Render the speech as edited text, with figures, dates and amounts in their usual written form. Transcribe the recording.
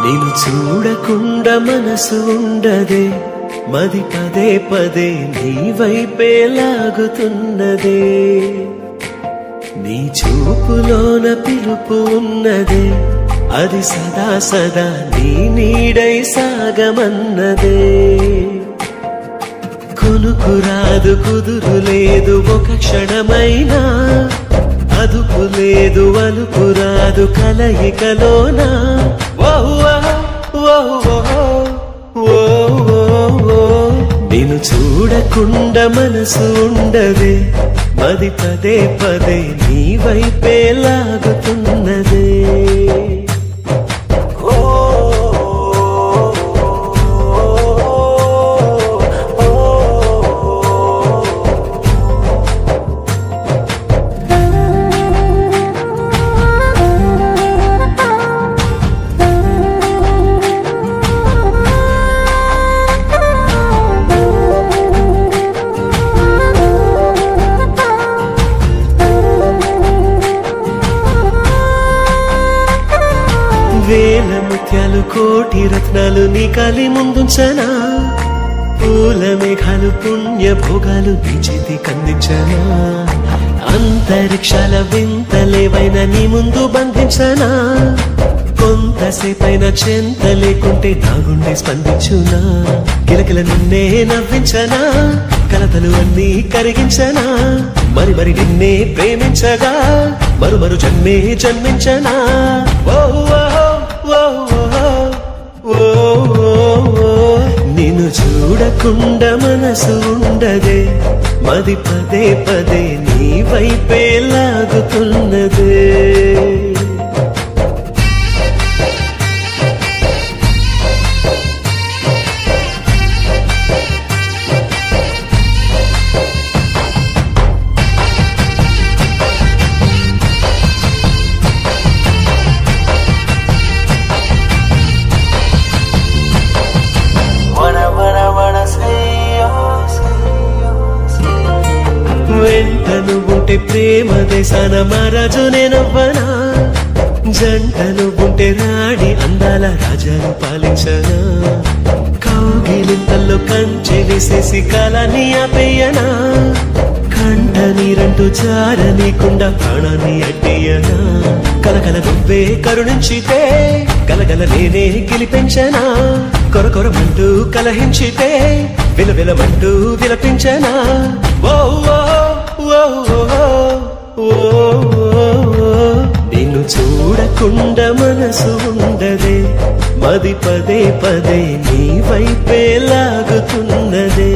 నిన్ను చూడకుండా మనసు ఉండదే మది పదే పదే నీ వైపే లాగుతున్నదే నీ చూపులోన పిలుపు ఉన్నదే అది సదా సదా నీ నీడై సాగమన్నదే కొనుకు రాదు కుదురు లేదు ఒక క్షణమైనా అదుపు లేదు అలుపు రాదు కలయికలోనా నిన్ను చూడకుండా మనసు ఉండదే మది పదే పదే నీ వైపే లాగుతున్నదే వేల ముత్యాలు కోటి రత్నాలు నీ కలి ముందుంచనా పూల మేఘాలు పుణ్య భోగాలు నీ చేతి కందించనా అంతరిక్షాల వింతలేవైన నీ ముందు బంధించనా కొంతసేపైన చెంత లేకుంటే నా గుండె స్పందించునా కిలకిల నిన్నే నవ్వించనా కలతలు అన్నీ కరిగించనా మరి మరి నిన్నే ప్రేమించగా మరు మరు జన్మే జన్మించనా నిన్ను చూడకుండా మనసు ఉండదే మది పదే పదే నీ వైపే లాగుతున్నదే వెంటను ఉంటే ప్రేమ దేశాన మహారాజు నేనవ్వనా జంటను ఉంటే రాణి అందాల రాజాను పాలించనా కౌగిలింతల్లో కంచె వేసేసి కాలాన్ని ఆపేయనా కంట నీరంటూ జారనీకుండా ప్రాణాన్ని అడ్డేయనా కలకల నువ్వే కరుణించితే గలగల నేనే గెలిపించనా కొరకొరమంటూ కలహించితే విలవిలమంటూ విలపించనా నిన్ను చూడకుండా మనసు ఉండదే మది పదే పదే నీ వైపే లాగుతున్నదే